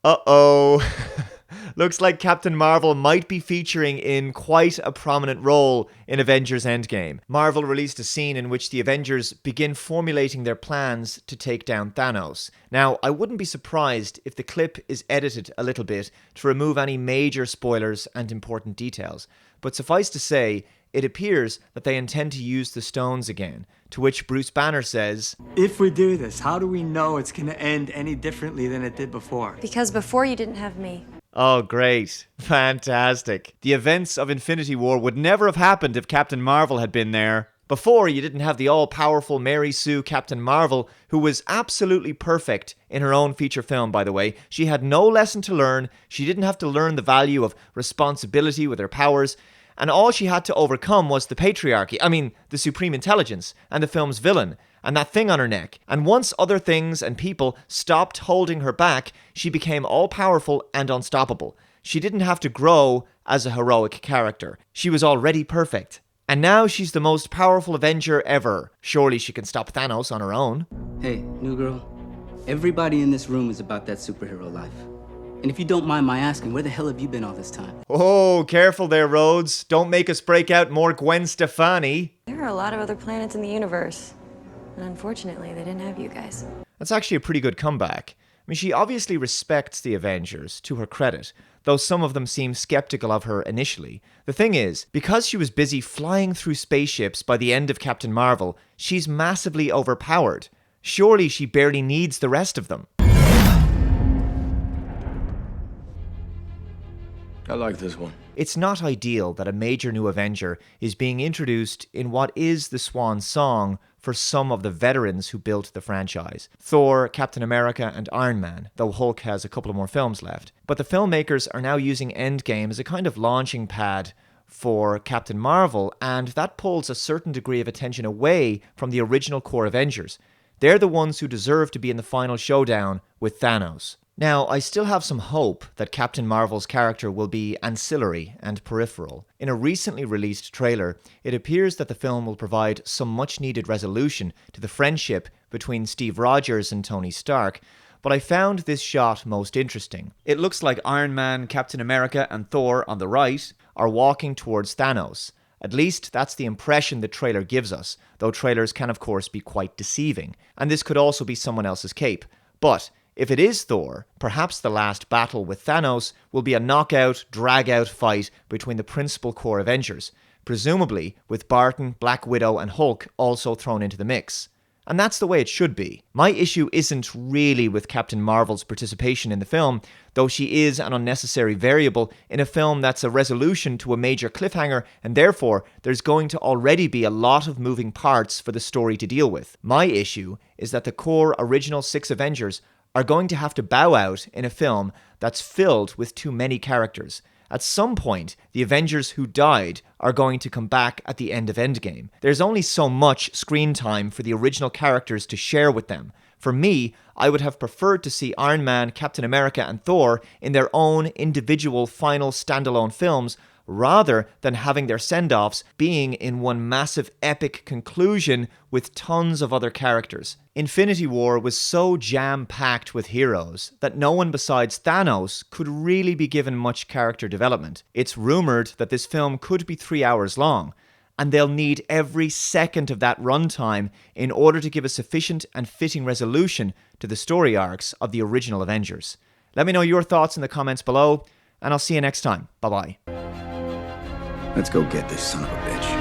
Uh-oh. Looks like Captain Marvel might be featuring in quite a prominent role in Avengers Endgame. Marvel released a scene in which the Avengers begin formulating their plans to take down Thanos. Now, I wouldn't be surprised if the clip is edited a little bit to remove any major spoilers and important details, but suffice to say, it appears that they intend to use the stones again, to which Bruce Banner says, "If we do this, how do we know it's gonna end any differently than it did before?" Because before you didn't have me. "Oh, great. Fantastic. The events of Infinity War would never have happened if Captain Marvel had been there. Before, you didn't have the all-powerful Mary Sue Captain Marvel, who was absolutely perfect in her own feature film, by the way. She had no lesson to learn. She didn't have to learn the value of responsibility with her powers. And all she had to overcome was the patriarchy, the Supreme Intelligence, and the film's villain, and that thing on her neck. And once other things and people stopped holding her back, she became all-powerful and unstoppable. She didn't have to grow as a heroic character. She was already perfect. And now she's the most powerful Avenger ever. Surely she can stop Thanos on her own." Hey, new girl. Everybody in this room is about that superhero life. And if you don't mind my asking, where the hell have you been all this time? Oh, careful there, Rhodes. Don't make us break out more Gwen Stefani. There are a lot of other planets in the universe. And unfortunately, they didn't have you guys. That's actually a pretty good comeback. She obviously respects the Avengers, to her credit, though some of them seem skeptical of her initially. The thing is, because she was busy flying through spaceships by the end of Captain Marvel, she's massively overpowered. Surely she barely needs the rest of them. I like this one. It's not ideal that a major new Avenger is being introduced in what is the swan song for some of the veterans who built the franchise. Thor, Captain America, and Iron Man, though Hulk has a couple of more films left. But the filmmakers are now using Endgame as a kind of launching pad for Captain Marvel, and that pulls a certain degree of attention away from the original core Avengers. They're the ones who deserve to be in the final showdown with Thanos. Now, I still have some hope that Captain Marvel's character will be ancillary and peripheral. In a recently released trailer, it appears that the film will provide some much-needed resolution to the friendship between Steve Rogers and Tony Stark, but I found this shot most interesting. It looks like Iron Man, Captain America, and Thor on the right are walking towards Thanos. At least that's the impression the trailer gives us, though trailers can of course be quite deceiving, and this could also be someone else's cape. But if it is Thor, perhaps the last battle with Thanos will be a knockout, drag-out fight between the principal core Avengers, presumably with Barton, Black Widow, and Hulk also thrown into the mix. And that's the way it should be. My issue isn't really with Captain Marvel's participation in the film, though she is an unnecessary variable in a film that's a resolution to a major cliffhanger, and therefore there's going to already be a lot of moving parts for the story to deal with. My issue is that the core original 6 Avengers are going to have to bow out in a film that's filled with too many characters. At some point, the Avengers who died are going to come back at the end of Endgame. There's only so much screen time for the original characters to share with them. For me, I would have preferred to see Iron Man, Captain America, and Thor in their own individual final standalone films, rather than having their send-offs being in one massive epic conclusion with tons of other characters. Infinity War was so jam-packed with heroes that no one besides Thanos could really be given much character development. It's rumoured that this film could be 3 hours long, and they'll need every second of that runtime in order to give a sufficient and fitting resolution to the story arcs of the original Avengers. Let me know your thoughts in the comments below, and I'll see you next time. Bye-bye. Let's go get this son of a bitch.